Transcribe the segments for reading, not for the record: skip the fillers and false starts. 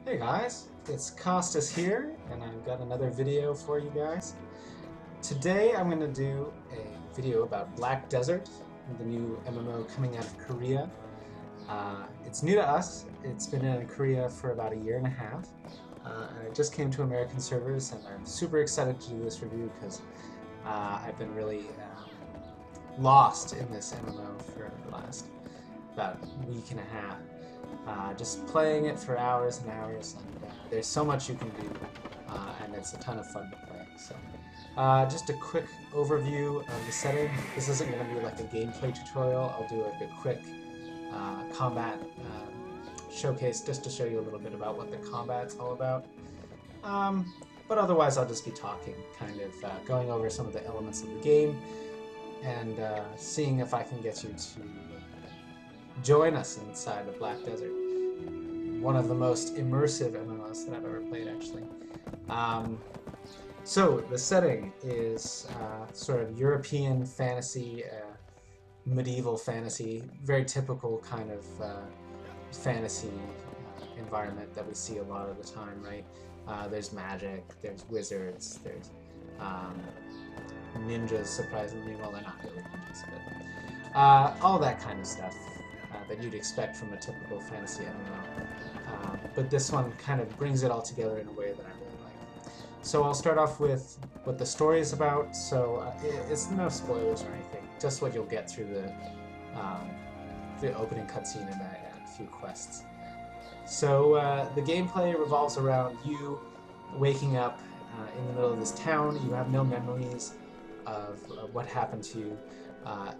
Hey guys, it's Costas here, and I've got another video for you guys. Today I'm going to do a video about Black Desert, the new MMO coming out of Korea. It's new to us. It's been in Korea for about a year and a half, and it just came to American servers, and I'm super excited to do this review because I've been really lost in this MMO for the last about week and a half. Just playing it for hours and hours, and there's so much you can do, and it's a ton of fun to play. So, just a quick overview of the setting. This isn't going to be like a gameplay tutorial. I'll do like a quick combat showcase just to show you a little bit about what the combat's all about. But otherwise, I'll just be talking, kind of going over some of the elements of the game, and seeing if I can get you to join us inside the Black Desert. One of the most immersive MMOs that I've ever played, actually. So the setting is sort of European fantasy, medieval fantasy, very typical kind of fantasy environment that we see a lot of the time, right? There's magic, there's wizards, there's ninjas, surprisingly. Well, they're not really ninjas, but all that kind of stuff that you'd expect from a typical fantasy MMO. But this one kind of brings it all together in a way that I really like. So I'll start off with what the story is about. So it's no spoilers or anything, just what you'll get through the opening cutscene and a few quests. So the gameplay revolves around you waking up in the middle of this town. You have no memories of what happened to you.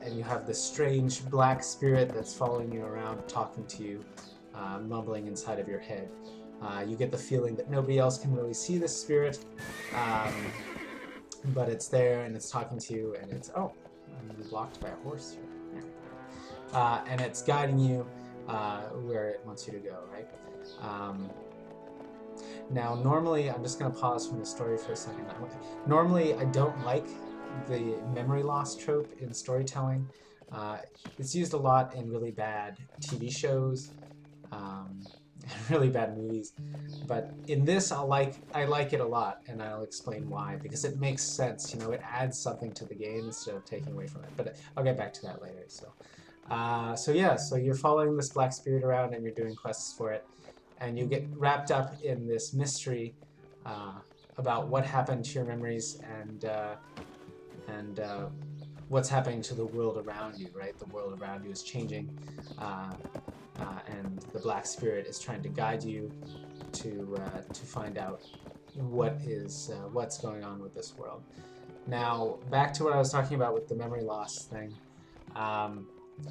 And you have this strange black spirit that's following you around, talking to you, mumbling inside of your head. You get the feeling that nobody else can really see this spirit, but it's there and it's talking to you, and it's, oh, I'm blocked by a horse here. And it's guiding you where it wants you to go, right? Now, normally, I'm just going to pause from the story for a second. Normally, I don't like the memory loss trope in storytelling. It's used a lot in really bad TV shows, and really bad movies. But in this, I like it a lot, and I'll explain why. Because it makes sense, you know, it adds something to the game instead of taking away from it. But I'll get back to that later. So you're following this black spirit around, and you're doing quests for it, and you get wrapped up in this mystery about what happened to your memories and what's happening to the world around you, right? The world around you is changing, and the Black Spirit is trying to guide you to find out what's going on with this world. Now, back to what I was talking about with the memory loss thing.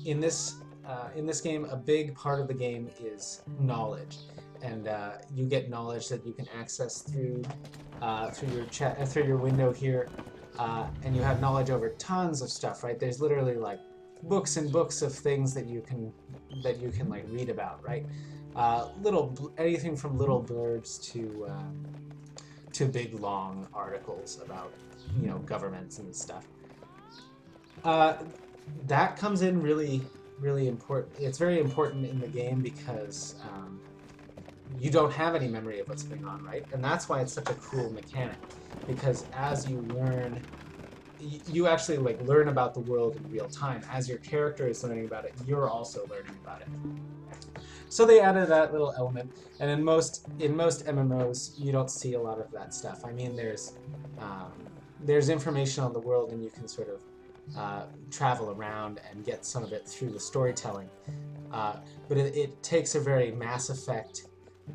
In this game, a big part of the game is knowledge, and you get knowledge that you can access through your window here. And you have knowledge over tons of stuff, right? There's literally like books and books of things that you can like read about, right? Anything from little blurbs to big long articles about, you know, governments and stuff. That comes in really important. It's very important in the game because you don't have any memory of what's going on, right? And that's why it's such a cool mechanic, because as you learn, you actually like learn about the world in real time. As your character is learning about it, you're also learning about it. So they added that little element, and in most MMOs, you don't see a lot of that stuff. I mean, there's information on the world, and you can sort of travel around and get some of it through the storytelling. But it takes a very Mass Effect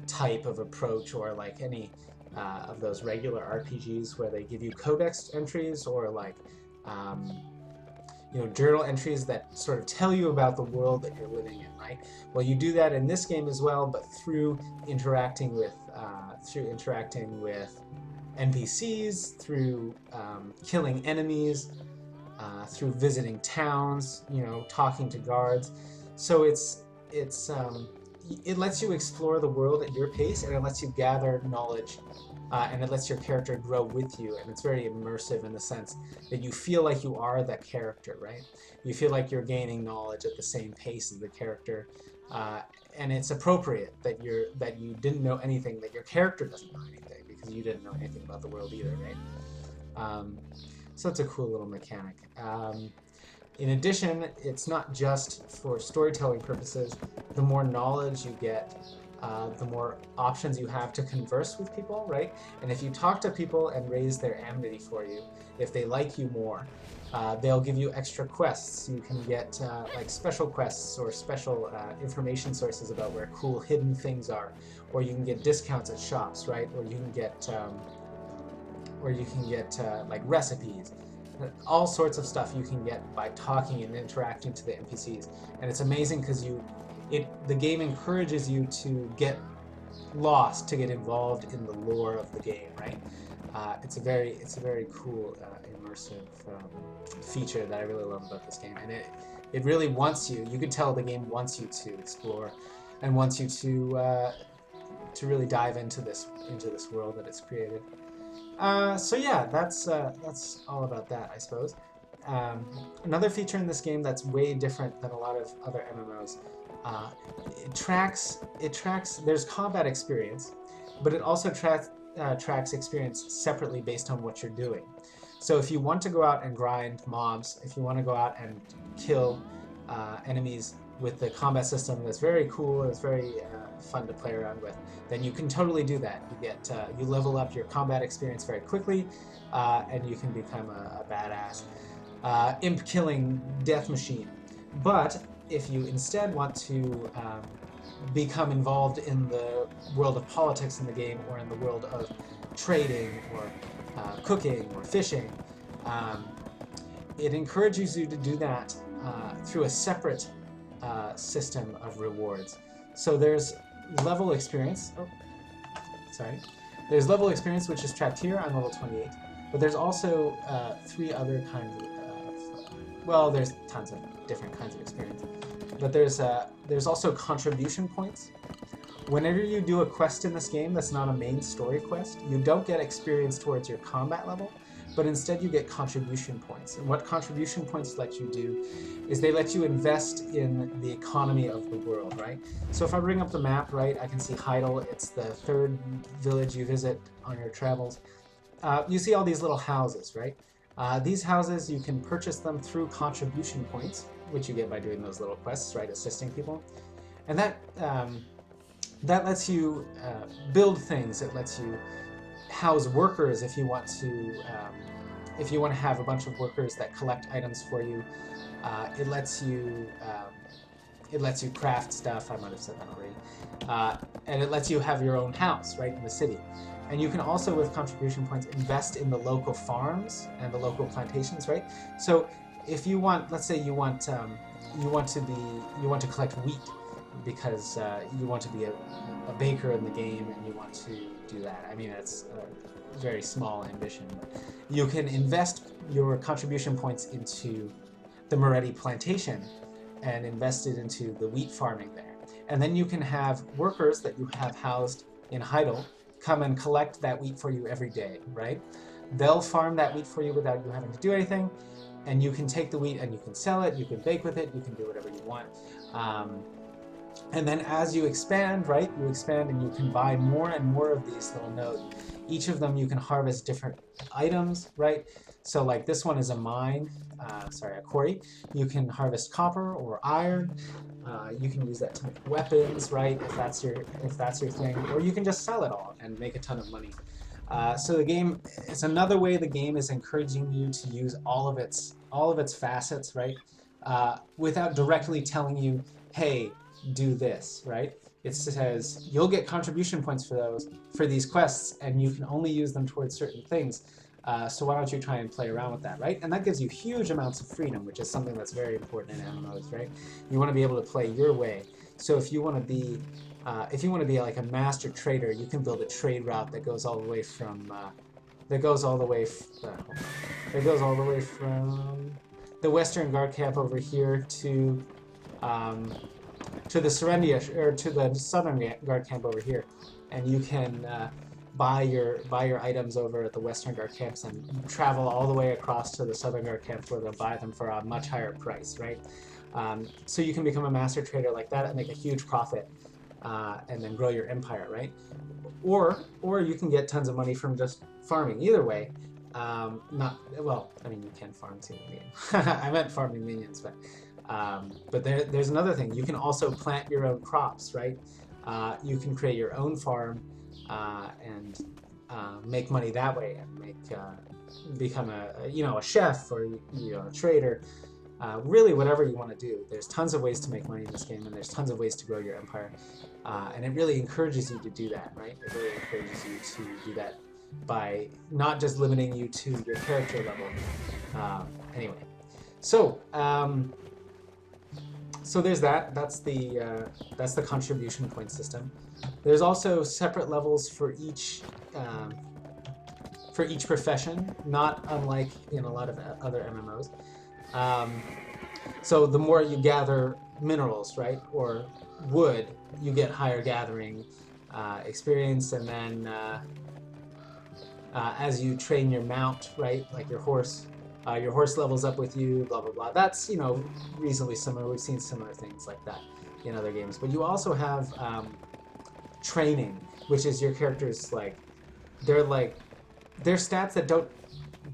type of approach, or like any of those regular RPGs where they give you codex entries, or like you know, journal entries that sort of tell you about the world that you're living in, right? Well, you do that in this game as well, but through interacting with NPCs, through killing enemies, through visiting towns, you know, talking to guards. So it lets you explore the world at your pace, and it lets you gather knowledge, and it lets your character grow with you, and it's very immersive in the sense that you feel like you are that character, right? You feel like you're gaining knowledge at the same pace as the character, and it's appropriate that you didn't know anything, that your character doesn't know anything, because you didn't know anything about the world either, right? So it's a cool little mechanic. In addition, it's not just for storytelling purposes. The more knowledge you get, the more options you have to converse with people, right? And if you talk to people and raise their amity for you, if they like you more, they'll give you extra quests. You can get like special quests or special information sources about where cool hidden things are, or you can get discounts at shops, right? Or you can get like recipes. All sorts of stuff you can get by talking and interacting to the NPCs, and it's amazing because the game encourages you to get lost, to get involved in the lore of the game, right? It's a very cool immersive feature that I really love about this game, and it really wants you. You can tell the game wants you to explore, and wants you to really dive into this world that it's created. So yeah, that's all about that, I suppose. Another feature in this game that's way different than a lot of other MMOs. It tracks. There's combat experience, but it also tracks experience separately based on what you're doing. So if you want to go out and grind mobs, if you want to go out and kill enemies with the combat system that's very cool, it's very fun to play around with, then you can totally do that. You level up your combat experience very quickly, and you can become a badass imp killing death machine. But if you instead want to become involved in the world of politics in the game, or in the world of trading, or cooking, or fishing, it encourages you to do that through a separate system of rewards. So there's level experience. There's level experience, which is tracked here. I'm level 28. But there's also 3 other kinds of well, there's tons of different kinds of experience. But there's also contribution points. Whenever you do a quest in this game that's not a main story quest, you don't get experience towards your combat level, but instead you get contribution points. And what contribution points let you do is they let you invest in the economy of the world, right? So if I bring up the map, right, I can see Heidel. It's the 3rd village you visit on your travels. You see all these little houses, right? These houses, you can purchase them through contribution points, which you get by doing those little quests, right, assisting people. And that lets you build things. It lets you house workers if you want to have a bunch of workers that collect items for you. It lets you craft stuff. I might have said that already. And it lets you have your own house, right, in the city. And you can also, with contribution points, invest in the local farms and the local plantations, right? So if you want, let's say you want to collect wheat because you want to be a baker in the game, and you want to do that. I mean, it's a very small ambition, but you can invest your contribution points into the Moretti plantation and invest it into the wheat farming there. And then you can have workers that you have housed in Heidel come and collect that wheat for you every day, right? They'll farm that wheat for you without you having to do anything, and you can take the wheat and you can sell it, you can bake with it, you can do whatever you want. And then as you expand, right, you expand and you can buy more and more of these little nodes. Each of them you can harvest different items, right? So like this one is a mine, a quarry. You can harvest copper or iron. You can use that to make weapons, right, if that's your thing. Or you can just sell it all and make a ton of money. So the game, it's another way the game is encouraging you to use all of its facets, right, without directly telling you, hey, do this, right? It says you'll get contribution points for these quests, and you can only use them towards certain things. So why don't you try and play around with that, right? And that gives you huge amounts of freedom, which is something that's very important in MMOs, right? You want to be able to play your way. So if you want to be like a master trader, you can build a trade route that goes all the way from the Western Guard camp over here to the Serendia, or to the Southern Guard camp over here, and you can buy your items over at the Western Guard camps and travel all the way across to the Southern Guard camp where they'll buy them for a much higher price, right? So you can become a master trader like that and make a huge profit, and then grow your empire, right? Or you can get tons of money from just farming. Either way, not well. I mean, you can farm too in the game. I meant farming minions, but there's another thing. You can also plant your own crops, right? You can create your own farm and make money that way, and become a chef or a trader. Really, whatever you want to do. There's tons of ways to make money in this game, and there's tons of ways to grow your empire. And it really encourages you to do that, right? It really encourages you to do that by not just limiting you to your character level. Anyway, so there's that. That's the contribution point system. There's also separate levels for each profession, not unlike in a lot of other MMOs. So the more you gather minerals, right, or wood, you get higher gathering experience, and then as you train your mount, right, like your horse levels up with you, blah blah blah. That's reasonably similar. We've seen similar things like that in other games. But you also have training, which is your character's they're stats that don't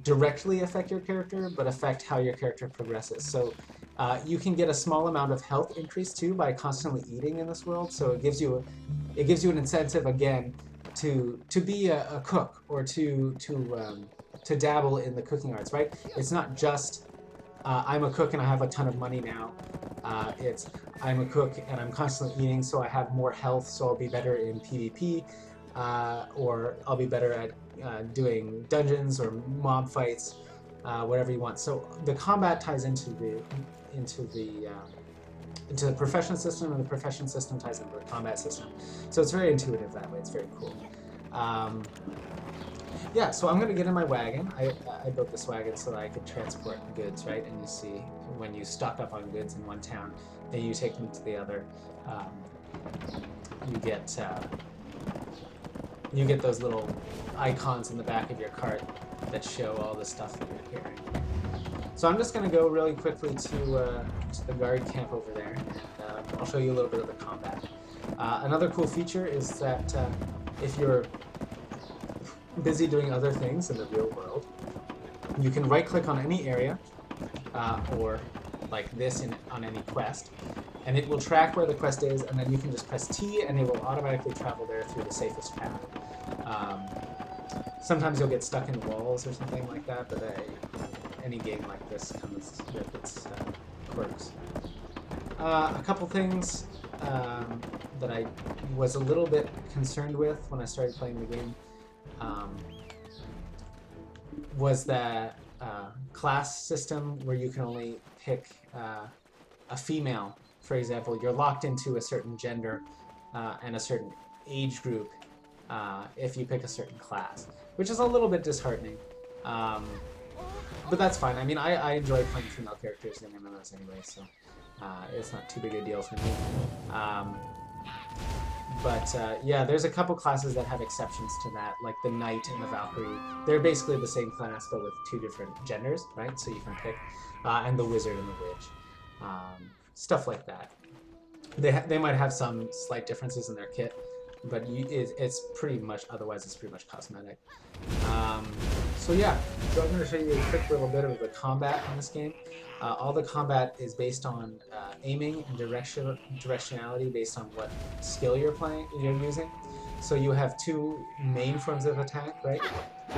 directly affect your character, but affect how your character progresses. So you can get a small amount of health increase too by constantly eating in this world. So it gives you an incentive again to be a cook, or to dabble in the cooking arts, right? It's not just I'm a cook and I have a ton of money now. It's I'm a cook and I'm constantly eating, so I have more health, so I'll be better in PvP, or I'll be better at doing dungeons or mob fights, whatever you want. So the combat ties into the profession system, and the profession system ties into the combat system. So it's very intuitive that way. It's very cool. Yeah, so I'm gonna get in my wagon. I built this wagon so that I could transport goods, right? And you see, when you stock up on goods in one town, then you take them to the other. You get those little icons in the back of your cart that show all the stuff that you're carrying. So I'm just going to go really quickly to the guard camp over there, and I'll show you a little bit of the combat. Another cool feature is that if you're busy doing other things in the real world, you can right-click on any area, or like this on any quest, and it will track where the quest is, and then you can just press T and it will automatically travel there through the safest path. Sometimes you'll get stuck in walls or something like that, but any game like this comes with its quirks. A couple things that I was a little bit concerned with when I started playing the game was that class system where you can only pick a female. For example, you're locked into a certain gender and a certain age group if you pick a certain class, which is a little bit disheartening. But that's fine. I mean, I enjoy playing female characters in MMOs anyway, so it's not too big a deal for me. Yeah, there's a couple classes that have exceptions to that, like the Knight and the Valkyrie. They're basically the same class, but with two different genders, right? So you can pick, and the Wizard and the Witch. Stuff like that. They might have some slight differences in their kit, but it's pretty much, otherwise it's pretty much cosmetic. So yeah, so I'm going to show you a quick little bit of the combat in this game. All the combat is based on aiming and directionality based on what skill you're using. So you have two main forms of attack, right?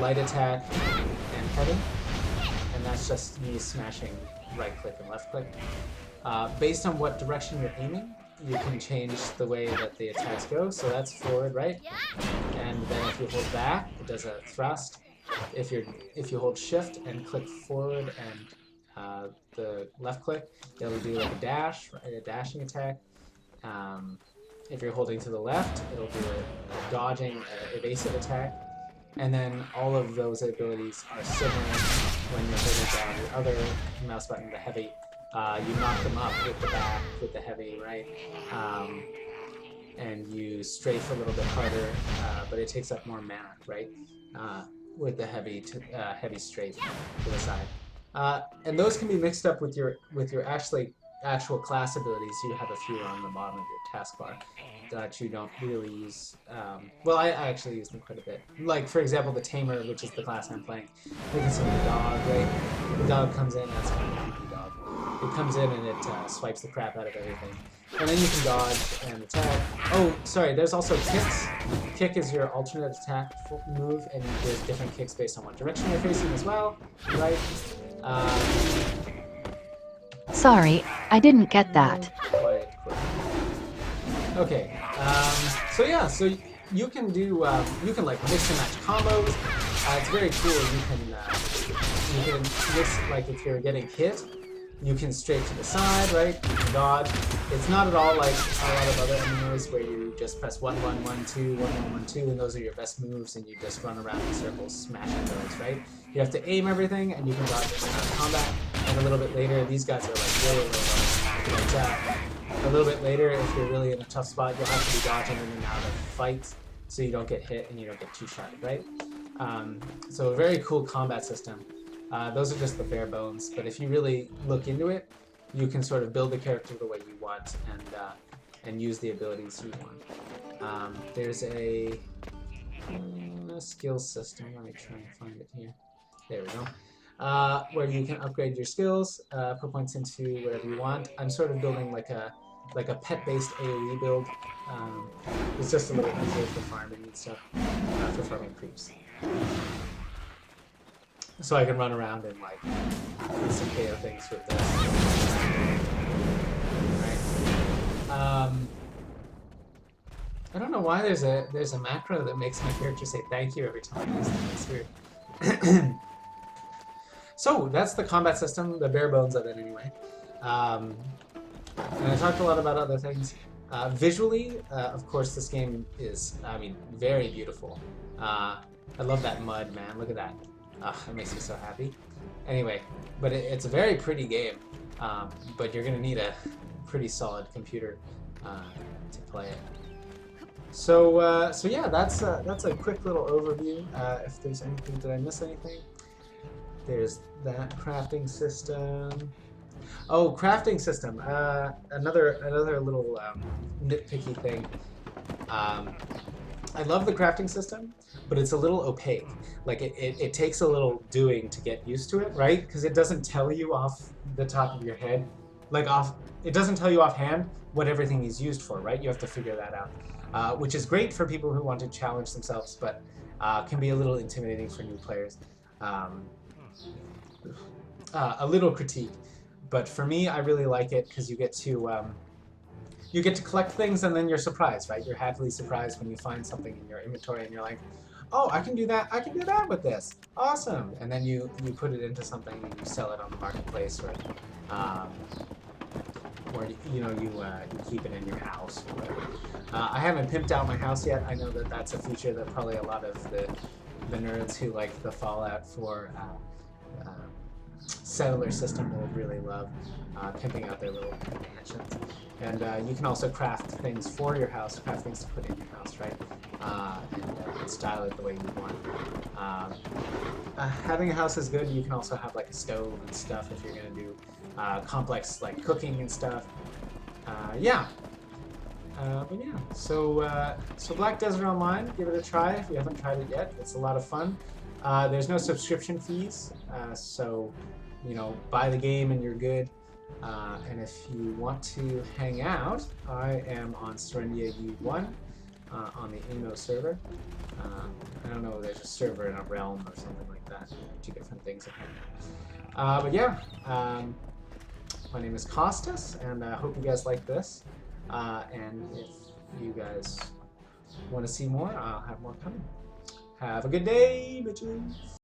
Light attack and heavy, and that's just me smashing right click and left click. Based on what direction you're aiming, you can change the way that the attacks go. So that's forward, right? And then if you hold back, it does a thrust. If you hold shift and click forward and the left click, it'll do like a dash, right? A dashing attack. If you're holding to the left, it'll do a dodging, evasive attack. And then all of those abilities are similar when you're holding down your other mouse button, the heavy. You knock them up with the back, with the heavy, right? And you strafe a little bit harder, but it takes up more mana, right? With the heavy strafe to the side. And those can be mixed up with your actually actual class abilities, you have a few on the bottom of your taskbar that you don't really use. Well, I actually use them quite a bit. Like, for example, the Tamer, which is the class I'm playing. You can see the dog, right? The dog comes in, that's kind of a creepy dog. It comes in and it swipes the crap out of everything. And then you can dodge and attack. Oh, sorry, there's also kicks. Kick is your alternate attack move, and there's different kicks based on what direction you're facing as well, right? Sorry, I didn't get that. Quiet. Okay, so yeah, so you can do, you can like mix and match combos. It's very cool. You can mix, like if you're getting hit, you can straight to the side, right? You can dodge. It's not at all like a lot of other MMOs where you just press 1, 1, 1, 2, 1, 1, 1, 2, and those are your best moves, and you just run around in circles smashing those, right? You have to aim everything, and you can dodge in combat. And a little bit later, these guys are like really low. But a little bit later, if you're really in a tough spot, you'll have to be dodging in and out of fights, so you don't get hit and you don't get two-shotted, right? So a very cool combat system. Those are just the bare bones, but if you really look into it, you can sort of build the character the way you want and use the abilities you want. There's a skill system. Let me try and find it here. There we go. Where you can upgrade your skills, put points into whatever you want. I'm sort of building like a pet-based AoE build. It's just a little easier for farming and stuff, for farming creeps. So I can run around and like some KO things with this. Right. I don't know why there's a macro that makes my character say thank you every time I use them. It's weird. So that's the combat system, the bare bones of it anyway. And I talked a lot about other things. Visually, of course, this game is, I mean, very beautiful. I love that mud, man. Look at that. It makes me so happy. Anyway, but it's a very pretty game, but you're going to need a pretty solid computer to play it. So yeah, that's a quick little overview. If there's anything, did I miss anything? There's that crafting system. Oh, crafting system. Another little nitpicky thing. I love the crafting system, but it's a little opaque. Like it takes a little doing to get used to it, right? Because it doesn't tell you off the top of your head, it doesn't tell you offhand what everything is used for, right? You have to figure that out, which is great for people who want to challenge themselves, but can be a little intimidating for new players. A little critique, but for me, I really like it because you get to collect things and then you're surprised, right? You're happily surprised when you find something in your inventory and you're like, oh, I can do that with this. Awesome. And then you put it into something and you sell it on the marketplace, or you keep it in your house or whatever. I haven't pimped out my house yet. I know that that's a feature that probably a lot of the nerds who like the Fallout 4 settler system will really love, pimping out their little mansions. And you can also craft things for your house, craft things to put in your house, right? And style it the way you want. Having a house is good. You can also have like a stove and stuff if you're going to do complex like cooking and stuff. Yeah. But yeah, so Black Desert Online, give it a try if you haven't tried it yet. It's a lot of fun. There's no subscription fees, so buy the game and you're good. And if you want to hang out, I am on Serendia U1 on the Uno server. I don't know, there's a server in a realm or something like that. Two different things apparently. But yeah, my name is Costas, and I hope you guys like this. And if you guys want to see more, I'll have more coming. Have a good day, bitches!